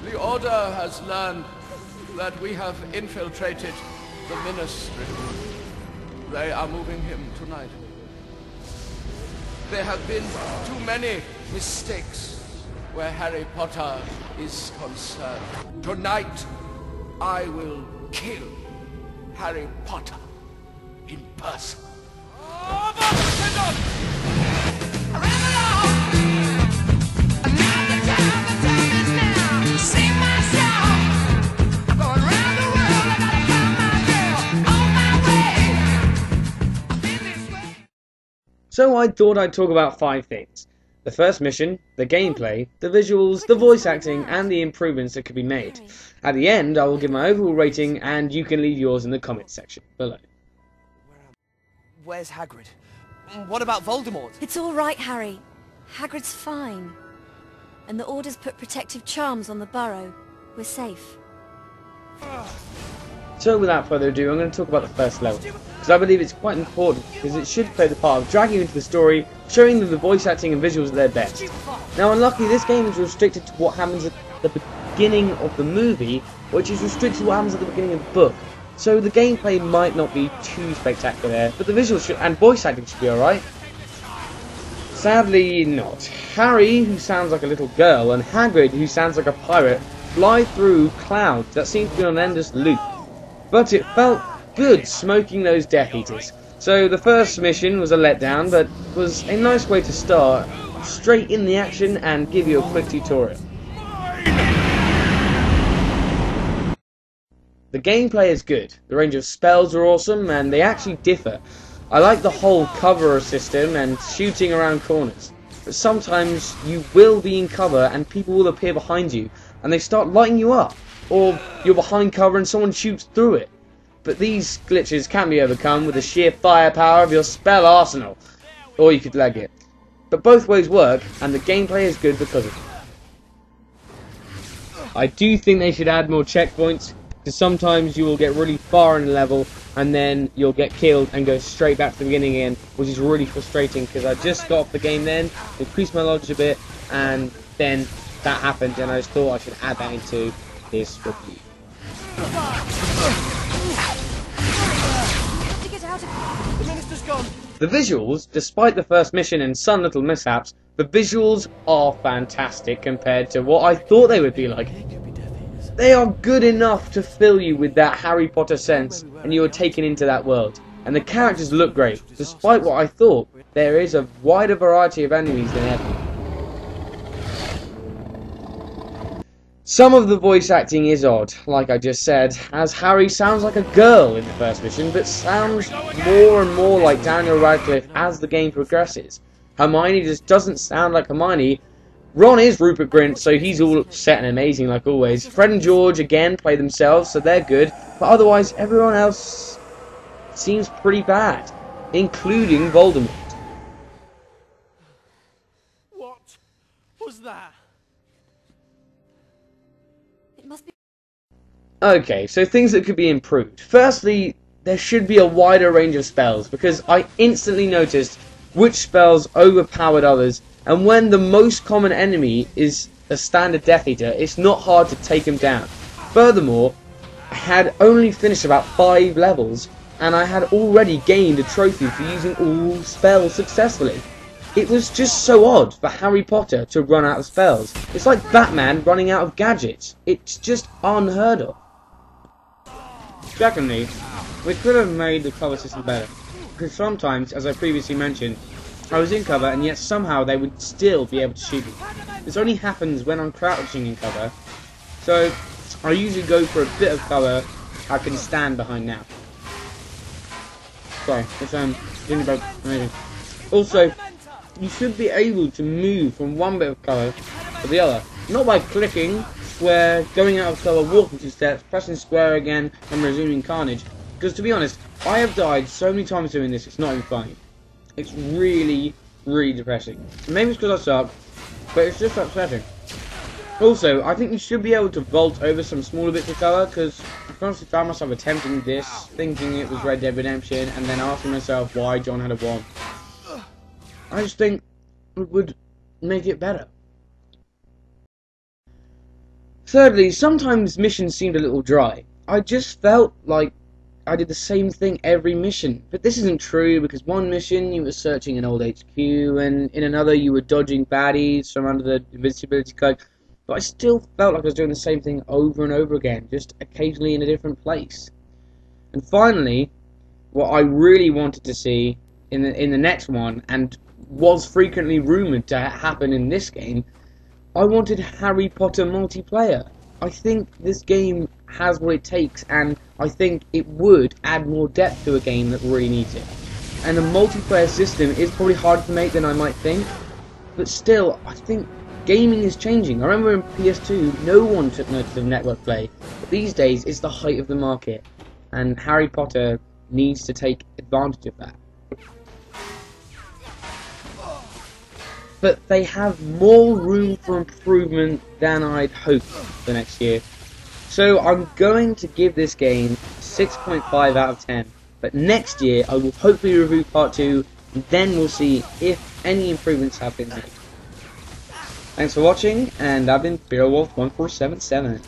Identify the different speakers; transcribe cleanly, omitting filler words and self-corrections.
Speaker 1: The Order has learned that we have infiltrated the Ministry. They are moving him tonight. There have been too many mistakes where Harry Potter is concerned. Tonight, I will kill Harry Potter in person.
Speaker 2: So I thought I'd talk about 5 things. The first mission, the gameplay, the visuals, the voice acting, and the improvements that could be made. At the end, I will give my overall rating, and you can leave yours in the comments section below.
Speaker 3: Where's Hagrid? What about Voldemort?
Speaker 4: It's all right, Harry. Hagrid's fine. And the Order's put protective charms on the burrow. We're safe.
Speaker 2: So without further ado, I'm going to talk about the first level, because I believe it's quite important, because it should play the part of dragging you into the story, showing them the voice acting and visuals at their best. Now unluckily, this game is restricted to what happens at the beginning of the movie, which is restricted to what happens at the beginning of the book. So the gameplay might not be too spectacular, but the visuals and voice acting should be alright. Sadly not. Harry, who sounds like a little girl, and Hagrid, who sounds like a pirate, fly through clouds that seem to be on an endless loop. But it felt good smoking those Death Eaters. So the first mission was a letdown, but was a nice way to start straight in the action and give you a quick tutorial. The gameplay is good, the range of spells are awesome, and they actually differ. I like the whole cover system and shooting around corners. But sometimes you will be in cover and people will appear behind you, and they start lighting you up. Or you're behind cover and someone shoots through it. But these glitches can be overcome with the sheer firepower of your spell arsenal. Or you could leg it. But both ways work, and the gameplay is good because of it. I do think they should add more checkpoints, because sometimes you will get really far in the level, and then you'll get killed and go straight back to the beginning again, which is really frustrating, because I just got off the game then, increased my knowledge a bit, and then that happened, and I just thought I should add that into this review. The visuals, despite the first mission and some little mishaps, the visuals are fantastic compared to what I thought they would be like. They are good enough to fill you with that Harry Potter sense, and you are taken into that world. And the characters look great, despite what I thought. There is a wider variety of enemies than ever. Some of the voice acting is odd, like I just said, as Harry sounds like a girl in the first mission, but sounds more and more like Daniel Radcliffe as the game progresses. Hermione just doesn't sound like Hermione. Ron is Rupert Grint, so he's all set and amazing like always. Fred and George again play themselves, so they're good, but otherwise everyone else seems pretty bad, including Voldemort.
Speaker 3: What was that?
Speaker 4: It must be...
Speaker 2: Okay, so things that could be improved. Firstly, there should be a wider range of spells, because I instantly noticed which spells overpowered others, and when the most common enemy is a standard Death Eater, it's not hard to take him down. Furthermore, I had only finished about 5 levels, and I had already gained a trophy for using all spells successfully. It was just so odd for Harry Potter to run out of spells. It's like Batman running out of gadgets. It's just unheard of. Secondly, we could have made the cover system better, because sometimes, as I previously mentioned, I was in cover and yet somehow they would still be able to shoot me. This only happens when I'm crouching in cover, so I usually go for a bit of cover I can stand behind now. Sorry, it's really bad. Amazing. Also, you should be able to move from one bit of cover to the other, not by clicking square, going out of cover, walking 2 steps, pressing square again, and resuming carnage. Because to be honest, I have died so many times doing this, it's not even funny. It's really, really depressing. Maybe it's because I suck, but it's just upsetting. Also, I think you should be able to vault over some smaller bits of cover, because I constantly found myself attempting this, thinking it was Red Dead Redemption, and then asking myself why John had a wand. I just think it would make it better. Thirdly, sometimes missions seemed a little dry. I just felt like I did the same thing every mission. But this isn't true, because one mission you were searching an old HQ, and in another you were dodging baddies from under the invisibility cloak. But I still felt like I was doing the same thing over and over again, just occasionally in a different place. And finally, what I really wanted to see in the next one, and was frequently rumoured to happen in this game, I wanted Harry Potter multiplayer. I think this game has what it takes, and I think it would add more depth to a game that really needs it. And a multiplayer system is probably harder to make than I might think, but still, I think gaming is changing. I remember in PS2, no one took notice of network play, but these days it's the height of the market, and Harry Potter needs to take advantage of that. But they have more room for improvement than I'd hoped for next year. So I'm going to give this game 6.5 out of 10. But next year I will hopefully review part 2, and then we'll see if any improvements have been made. Thanks for watching, and I've been BeerWolf1477.